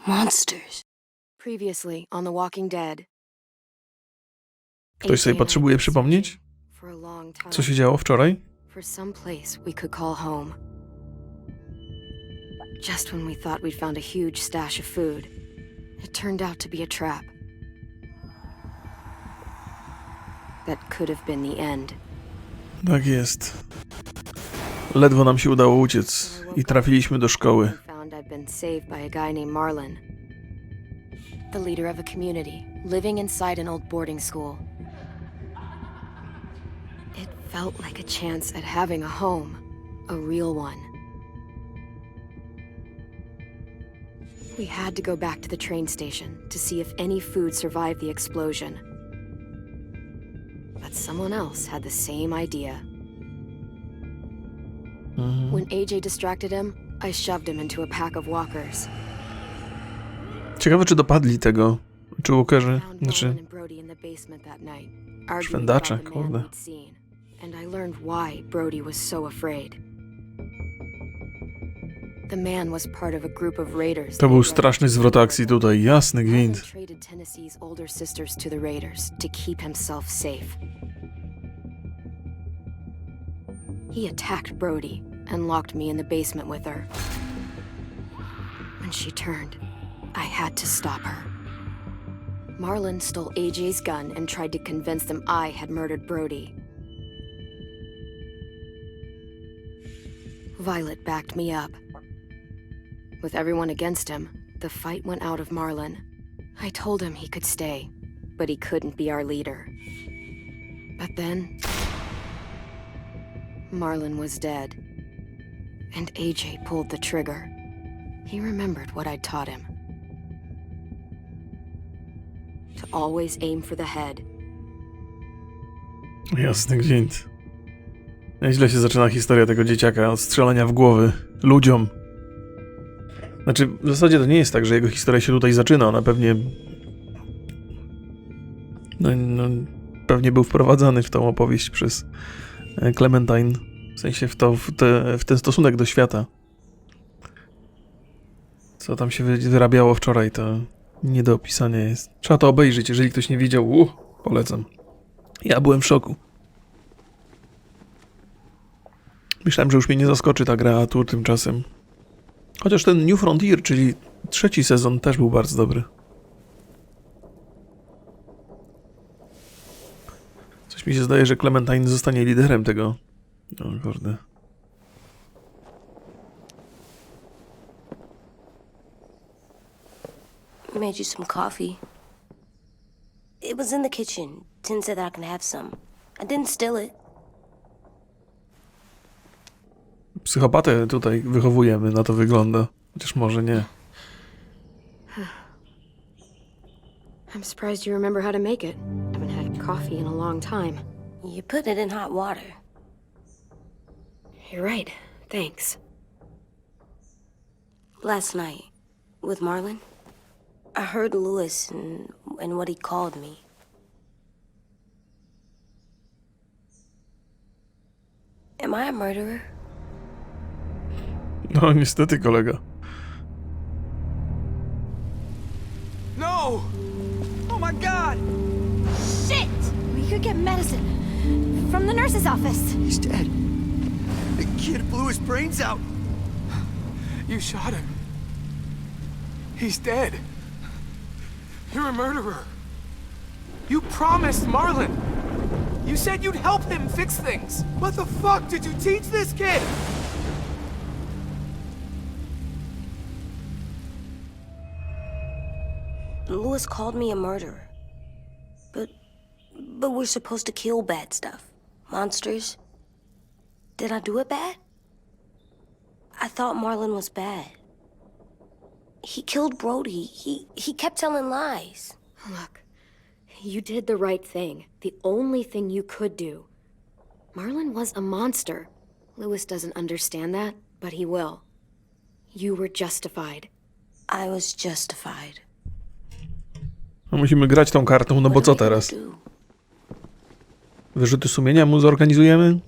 Monsters. Previously on The Walking Dead. Ktoś sobie potrzebuje przypomnieć, co się działo wczoraj? For some place we could call home. Just when we thought we'd found a huge stash of food, it turned out to be a trap. That could have been the end. Tak jest. Ledwo nam się udało uciec i trafiliśmy do szkoły. Found I'd been saved by a guy named Marlin, the leader of a community living inside an old boarding school. It felt like a chance at having a home, a real one. We had to go back to the train station to see if any food survived the explosion. But someone else had the same idea. When AJ distracted him, I shoved him into a pack of walkers. Ciekawe, czy dopadli tego, czy walkerzy, znaczy szwendacze, kurde. And I learned why Brody was so afraid. The man was part of a group of raiders. To był straszny zwrot akcji tutaj, jasny gwint. Traded Tennessee's older sisters to the raiders to keep himself safe. He attacked Brody and locked me in the basement with her. When she turned, I had to stop her. Marlin stole AJ's gun and tried to convince them I had murdered Brody. Violet backed me up. With everyone against him, the fight went out of Marlin. I told him he could stay, but he couldn't be our leader. But then, Marlin was dead, and AJ pulled the trigger. He remembered what I'd taught him. To always aim for the head. Jasny gwint. Nieźle się zaczyna historia tego dzieciaka od strzelania w głowy ludziom. Znaczy, w zasadzie to nie jest tak, że jego historia się tutaj zaczyna. Ona pewnie... pewnie był wprowadzany w tą opowieść przez Clementine. W sensie w ten stosunek do świata. Co tam się wyrabiało wczoraj, to nie do opisania jest. Trzeba to obejrzeć, jeżeli ktoś nie widział. Polecam. Ja byłem w szoku. Myślałem, że już mnie nie zaskoczy ta gra, a tu tymczasem. Chociaż ten New Frontier, czyli 3. sezon, też był bardzo dobry. Coś mi się zdaje, że Clementine zostanie liderem tego. O kurde. Made you some coffee. It was in the kitchen. Tin said that I can have some. I didn't steal it. Psychopatę tutaj wychowujemy, na to wygląda. Chociaż może nie. I'm surprised you remember how to make it. Haven't had coffee in a long time. You put it in hot water. You're right. Thanks. Last night, with Marlin, I heard Lewis and what he called me. Am I a murderer? No niestety, kolega. No! Oh my God! Shit! We could get medicine from the nurse's office. He's dead. The kid blew his brains out. You shot him. He's dead. You're a murderer. You promised Marlin. You said you'd help him fix things. What the fuck did you teach this kid? Lewis called me a murderer. But we're supposed to kill bad stuff. Monsters. Did I do it bad? I thought Marlin was bad. He killed Brody. He kept telling lies. Look, you did the right thing. The only thing you could do. Marlin was a monster. Lewis doesn't understand that, but he will. You were justified. I was justified. No musimy grać tą kartą, no bo co teraz? Wyrzuty sumienia mu zorganizujemy?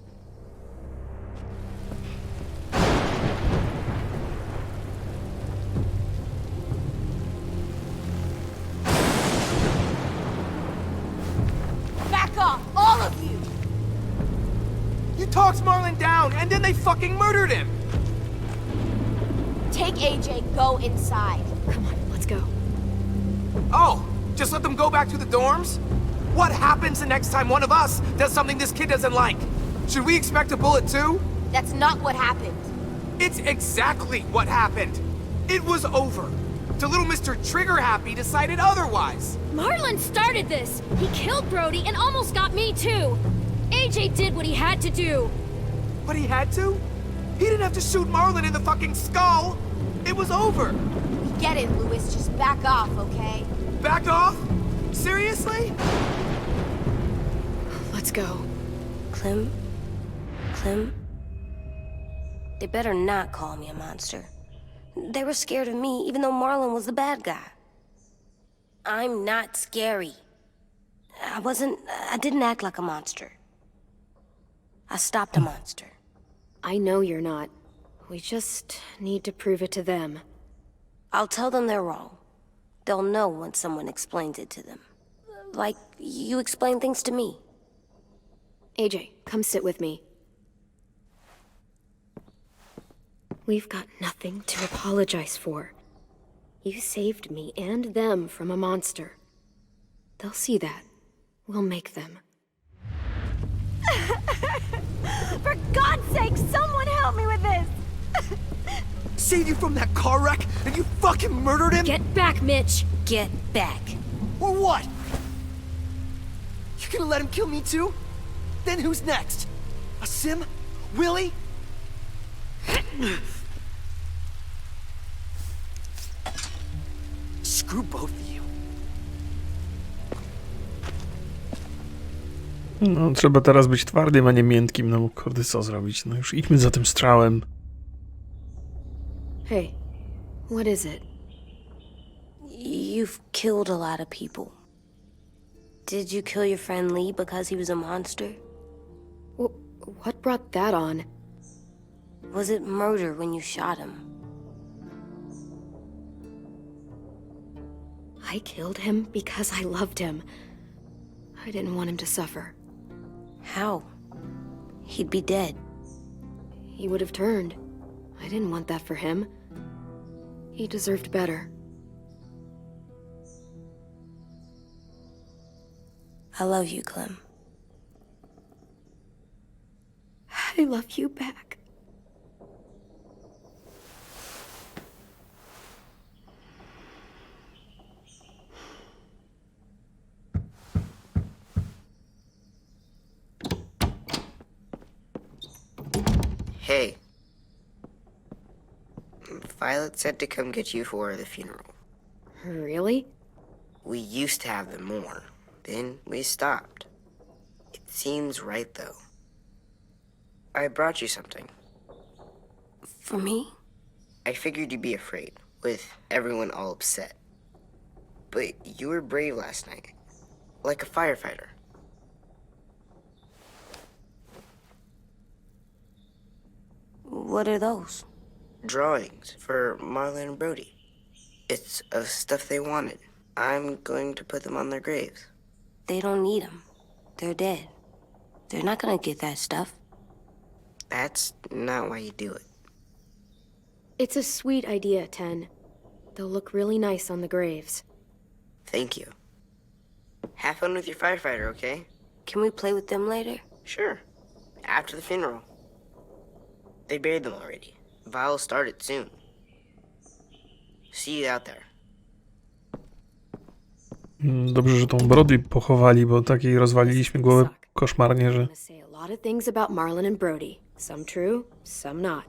talks Marlon down, and then they fucking murdered him! Take AJ, go inside. Come on, let's go. Oh, just let them go back to the dorms? What happens the next time one of us does something this kid doesn't like? Should we expect a bullet too? That's not what happened. It's exactly what happened. It was over. The little Mr. Trigger Happy decided otherwise. Marlon started this. He killed Brody and almost got me too. AJ did what he had to do. But he had to? He didn't have to shoot Marlon in the fucking skull. It was over. We get it, Louis. Just back off, okay? Back off? Seriously? Let's go. Clem? They better not call me a monster. They were scared of me, even though Marlon was the bad guy. I'm not scary. I didn't act like a monster. I stopped a monster. I know you're not. We just need to prove it to them. I'll tell them they're wrong. They'll know when someone explains it to them. Like you explain things to me. AJ, come sit with me. We've got nothing to apologize for. You saved me and them from a monster. They'll see that. We'll make them. For God's sake, someone help me with this! Saved you from that car wreck, and you fucking murdered him? Get back, Mitch! Get back. Or what? You gonna let him kill me too? Then who's next? A Sim? Willie? Screw both of you. No, trzeba teraz być twardym, a nie miętkim. No kurde, co zrobić? No już idźmy za tym strzałem. Hey, what is it? You've killed a lot of people. Did you kill your friend Lee because he was a monster? What brought that on? Was it murder when you shot him? I killed him because I loved him. I didn't want him to suffer. How? He'd be dead. He would have turned. I didn't want that for him. He deserved better. I love you, Clem. I love you back. Hey. Violet said to come get you for the funeral. Really? We used to have them more. Then we stopped. It seems right, though. I brought you something. For me? I figured you'd be afraid, with everyone all upset. But you were brave last night. Like a firefighter. What are those? Drawings for Marlon and Brody. It's of stuff they wanted. I'm going to put them on their graves. They don't need them. They're dead. They're not gonna get that stuff. That's not why you do it. It's a sweet idea, Ten. They'll look really nice on the graves. Thank you. Have fun with your firefighter, okay? Can we play with them later? Sure. After the funeral. They buried them already. Vile started soon. See you out there. Dobrze, że tą Brody pochowali, bo takiej rozwaliliśmy głowę koszmarnie, że... I'm gonna say a lot of things about Marlon and Brody. Some true, some not.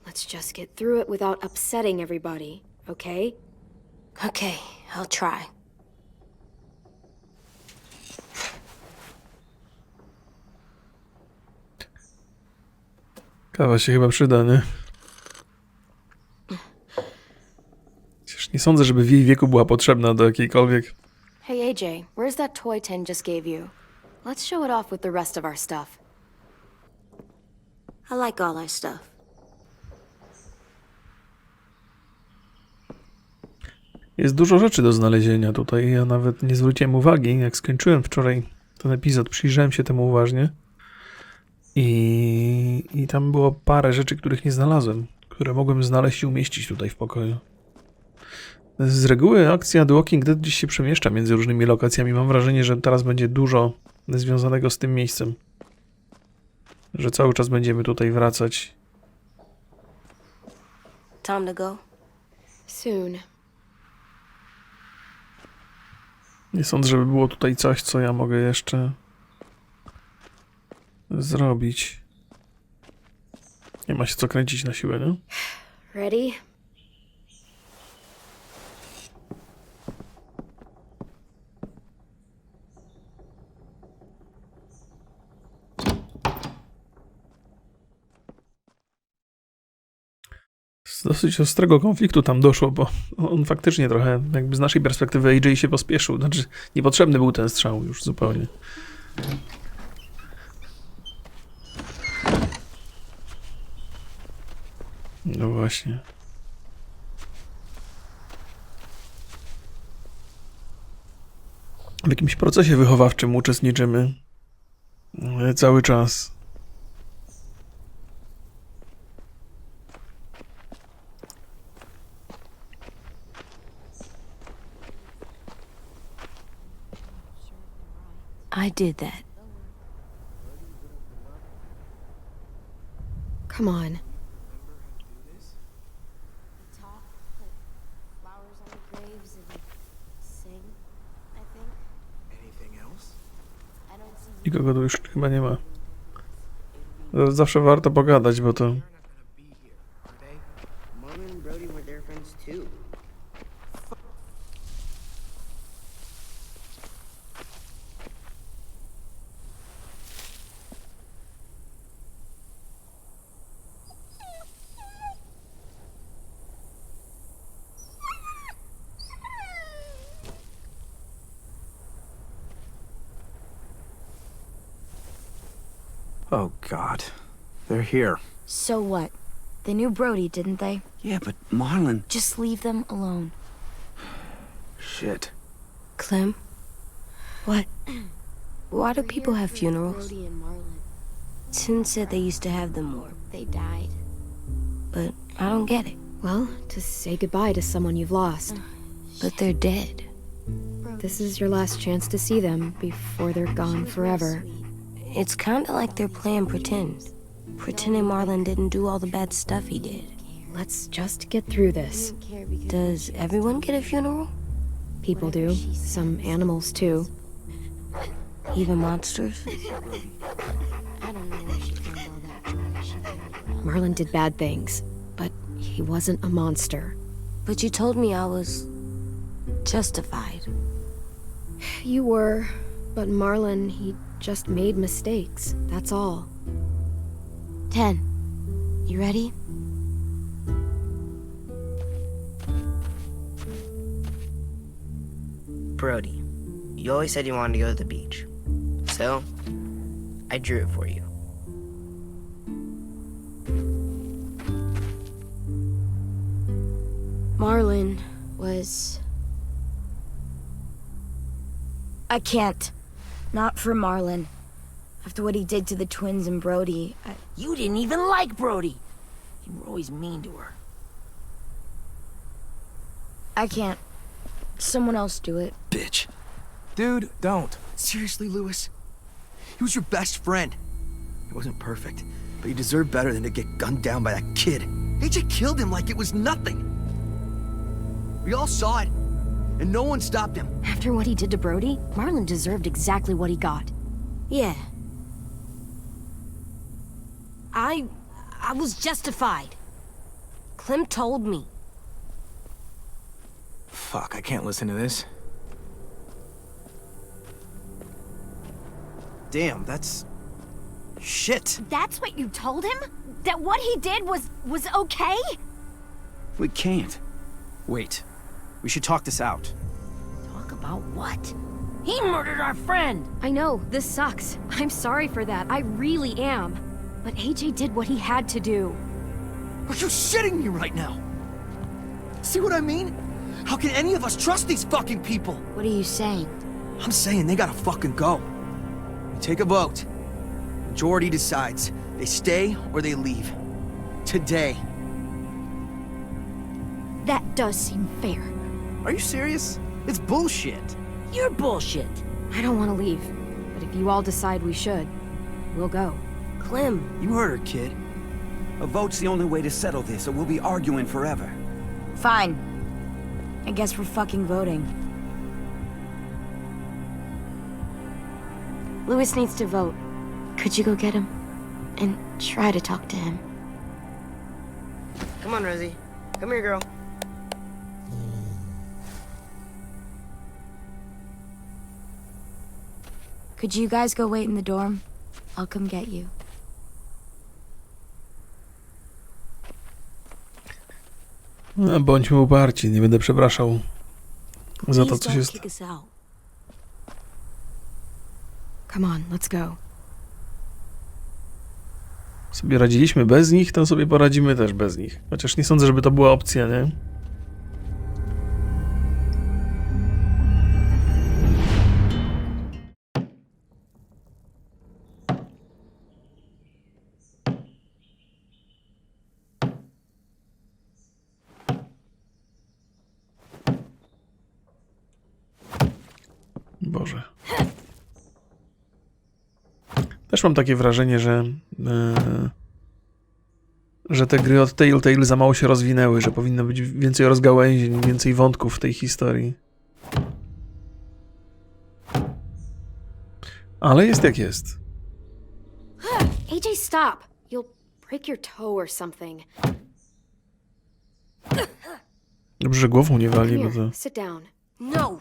Let's just get through it without upsetting everybody, okay? Okay, I'll try. Kawa się chyba przyda, nie? Przecież nie sądzę, żeby w jej wieku była potrzebna do jakiejkolwiek... Hey AJ, where's that toy Ten just gave you? Let's show it off with the rest of our stuff. I like all our stuff. Jest dużo rzeczy do znalezienia tutaj. Ja nawet nie zwróciłem uwagi, jak skończyłem wczoraj ten epizod. Przyjrzałem się temu uważnie. I tam było parę rzeczy, których nie znalazłem, które mogłem znaleźć i umieścić tutaj w pokoju. Z reguły akcja The Walking Dead gdzieś się przemieszcza między różnymi lokacjami. Mam wrażenie, że teraz będzie dużo związanego z tym miejscem. Że cały czas będziemy tutaj wracać. Time to go. Soon. Nie sądzę, żeby było tutaj coś, co ja mogę jeszcze zrobić. Nie ma się co kręcić na siłę, nie? Ready? Z dosyć ostrego konfliktu tam doszło, bo on faktycznie trochę, jakby z naszej perspektywy AJ się pospieszył. Znaczy, niepotrzebny był ten strzał już zupełnie. No właśnie. W jakimś procesie wychowawczym uczestniczymy cały czas. I did that. Come on. Talk, put flowers on the graves, and sing, I think. Anything else? I don't see Nikogo tu już chyba nie ma. Zawsze warto pogadać, bo to... They're not gonna be here, are they? Marlon and Brody were their friends too. Oh, God. They're here. So what? They knew Brody, didn't they? Yeah, but Marlon... Just leave them alone. Shit. Clem? What? Why do people have funerals? Brody and Marlon. Tin said they used to have them more, They died. but I don't get it. Well, to say goodbye to someone you've lost. But they're dead. This is your last chance to see them before they're gone forever. It's kinda like they're playing pretend. Pretending Marlon didn't do all the bad stuff he did. Let's just get through this. Does everyone get a funeral? People do. Some animals, too. Even monsters? I don't know where she found all that joy. She really Marlon did bad things, but he wasn't a monster. But you told me I was justified. You were, but Marlon, he just made mistakes. That's all. 10. You ready? Brody, you always said you wanted to go to the beach. So, I drew it for you. Marlon was... I can't. Not for Marlon. After what he did to the twins and Brody, You didn't even like Brody. You were always mean to her. I can't. Someone else do it. Bitch. Dude, don't. Seriously, Lewis? He was your best friend. He wasn't perfect, but he deserved better than to get gunned down by that kid. AJ killed him like it was nothing. We all saw it, and no one stopped him. After what he did to Brody, Marlon deserved exactly what he got. Yeah. I was justified. Clem told me. Fuck, I can't listen to this. Damn, that's... shit. That's what you told him? That what he did was okay? We can't. Wait. We should talk this out. Talk about what? He murdered our friend! I know, this sucks. I'm sorry for that. I really am. But AJ did what he had to do. Are you shitting me right now? See what I mean? How can any of us trust these fucking people? What are you saying? I'm saying they gotta fucking go. We take a vote. Majority decides. They stay or they leave. Today. That does seem fair. Are you serious? It's bullshit. You're bullshit. I don't want to leave, but if you all decide we should, we'll go. Clem, You heard her, kid. A vote's the only way to settle this, or we'll be arguing forever. Fine. I guess we're fucking voting. Louis needs to vote. Could you go get him? And try to talk to him. Come on, Rosie. Come here, girl. Could you guys go wait in the dorm? I'll come get you. No, bądźmy uparci, nie będę przepraszał za to, Please co się don't stało. kick us out. Come on, let's go. Sobie radziliśmy bez nich, to sobie poradzimy też bez nich. Chociaż nie sądzę, żeby to była opcja, nie? Boże. Też mam takie wrażenie, że te gry od Telltale za mało się rozwinęły, że powinno być więcej rozgałęzień, więcej wątków w tej historii. Ale jest jak jest. AJ, stop! You'll break your toe or something. Dobrze, że głową nie Come wali, bo here, to... sit down. No.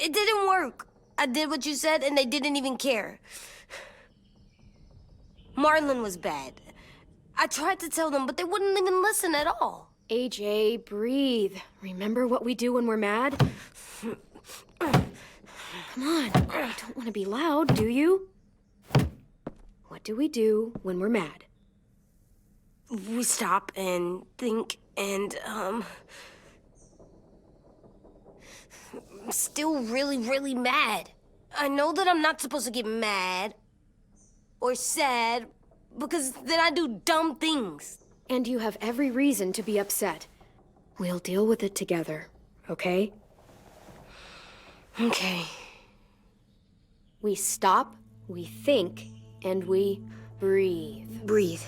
It didn't work. I did what you said and they didn't even care. Marlon was bad. I tried to tell them, but they wouldn't even listen at all. AJ, breathe. Remember what we do when we're mad? Come on, you don't want to be loud, do you? What do we do when we're mad? We stop and think and, I'm still really, really mad. I know that I'm not supposed to get mad or sad because then I do dumb things. And you have every reason to be upset. We'll deal with it together, okay? Okay. We stop, we think, and we breathe. Breathe.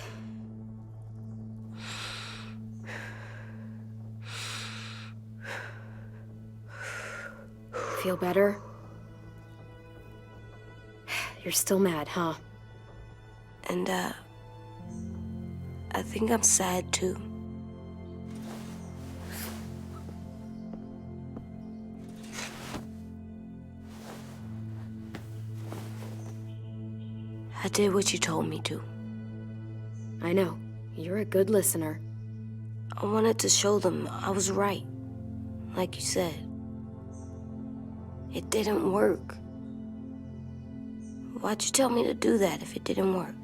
Feel better? You're still mad, huh? And, I think I'm sad too. I did what you told me to. I know. You're a good listener. I wanted to show them I was right. Like you said. It didn't work. Why'd you tell me to do that if it didn't work?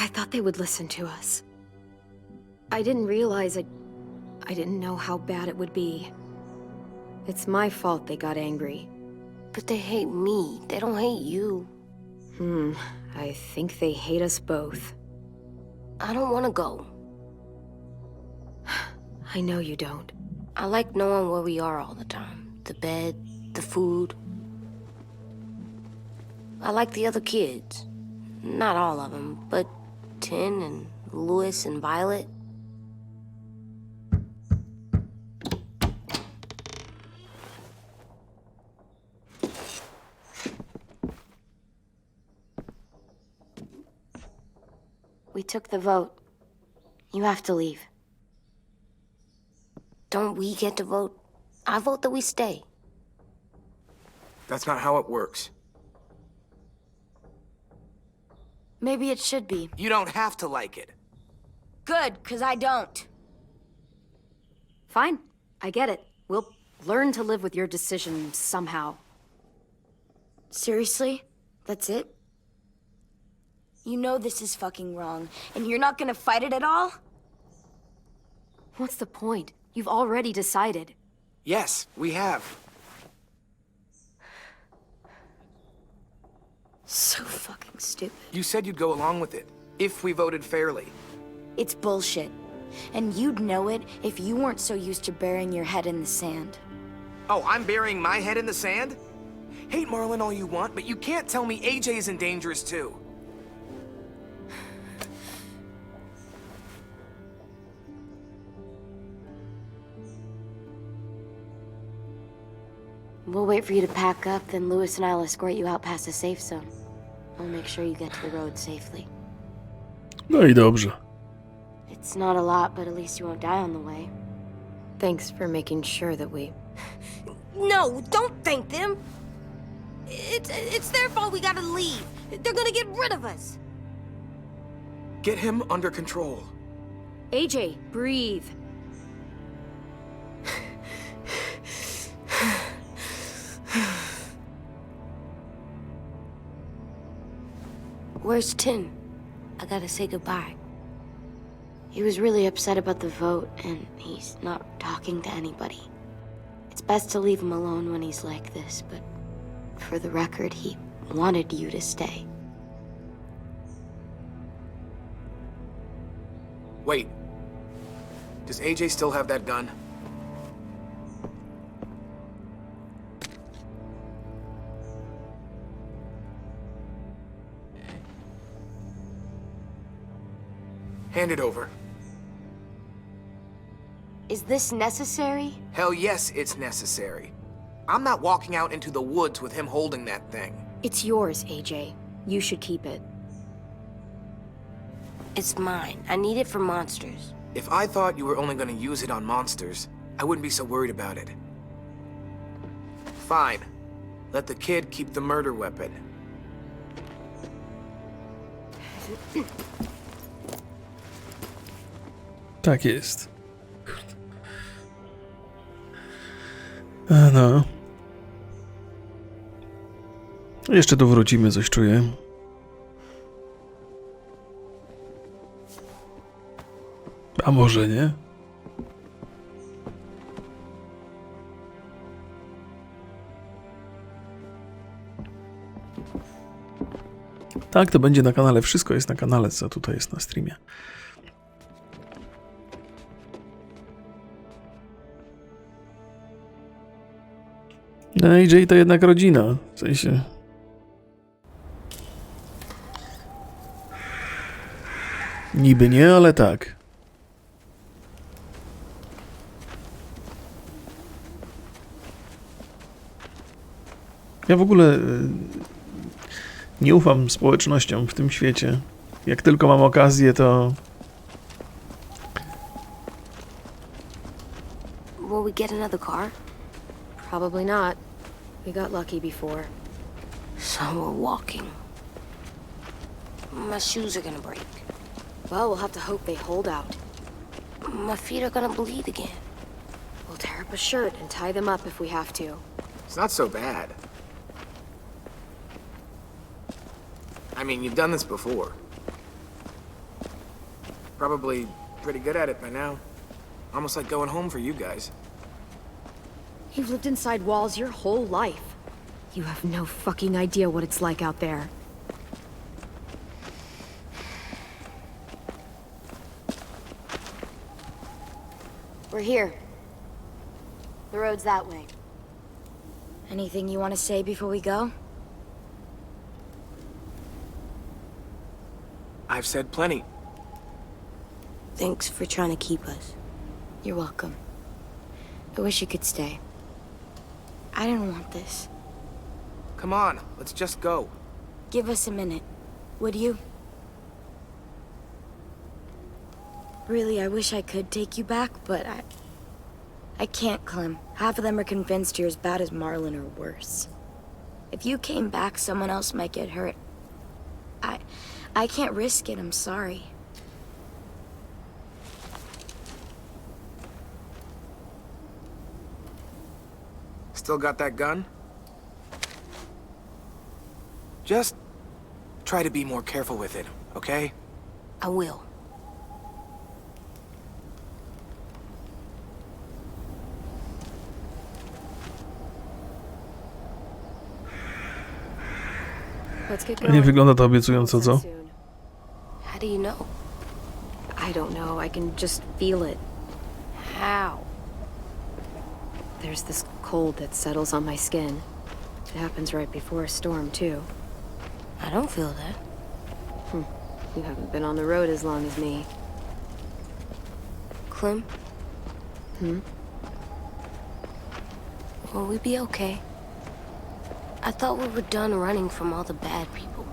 I thought they would listen to us. I didn't realize I didn't know how bad it would be. It's my fault they got angry. But they hate me. They don't hate you. I think they hate us both. I don't want to go. I know you don't. I like knowing where we are all the time. The bed, the food. I like the other kids. Not all of them, but Tin and Louis and Violet. We took the vote. You have to leave. Don't we get to vote? I vote that we stay. That's not how it works. Maybe it should be. You don't have to like it. Good, 'cause I don't. Fine. I get it. We'll learn to live with your decision somehow. Seriously? That's it? You know this is fucking wrong, and you're not gonna fight it at all? What's the point? You've already decided. Yes, we have. So fucking stupid. You said you'd go along with it, if we voted fairly. It's bullshit. And you'd know it if you weren't so used to burying your head in the sand. Oh, I'm burying my head in the sand? Hate Marlin all you want, but you can't tell me AJ isn't dangerous too. We'll wait for you to pack up, then Lewis and I'll escort you out past the safe zone. We'll make sure you get to the road safely. No i dobrze. It's not a lot, but at least you won't die on the way. Thanks for making sure that we... No, don't thank them! It's their fault we gotta leave. They're gonna get rid of us. Get him under control. AJ, breathe. Where's Tin? I gotta say goodbye. He was really upset about the vote, and he's not talking to anybody. It's best to leave him alone when he's like this, but for the record, he wanted you to stay. Wait. Does AJ still have that gun? Hand it over. Is this necessary? Hell yes, it's necessary. I'm not walking out into the woods with him holding that thing. It's yours, AJ. You should keep it. It's mine. I need it for monsters. If I thought you were only gonna use it on monsters, I wouldn't be so worried about it. Fine. Let the kid keep the murder weapon. Tak jest. No. Jeszcze tu wrócimy, coś czuję. A może nie? Tak, to będzie na kanale. Wszystko jest na kanale, co tutaj jest na streamie. No AJ to jednak rodzina, w sensie... Niby nie, ale tak. Ja w ogóle nie ufam społecznościom w tym świecie. Jak tylko mam okazję, to... Will we get another car? Probably not. We got lucky before. So we're walking. My shoes are gonna break. Well, we'll have to hope they hold out. My feet are gonna bleed again. We'll tear up a shirt and tie them up if we have to. It's not so bad. I mean, you've done this before. Probably pretty good at it by now. Almost like going home for you guys. You've lived inside walls your whole life. You have no fucking idea what it's like out there. We're here. The road's that way. Anything you want to say before we go? I've said plenty. Thanks for trying to keep us. You're welcome. I wish you could stay. I didn't want this. Come on, let's just go. Give us a minute, would you? Really, I wish I could take you back, but I can't, Clem. Half of them are convinced you're as bad as Marlin or worse. If you came back, someone else might get hurt. I can't risk it, I'm sorry. Still got that gun? Just try to be more careful with it, okay? I will. Let's get Nie going. wygląda to obiecująco, co? How do you know? I don't know. I can just feel it. How? There's this cold that settles on my skin. It happens right before a storm, too. I don't feel that. You haven't been on the road as long as me. Clem? Hmm? Will we be okay? I thought we were done running from all the bad people.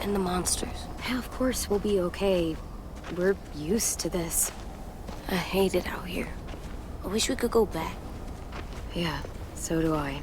And the monsters. Yeah, of course we'll be okay. We're used to this. I hate it out here. I wish we could go back. Yeah, so do I.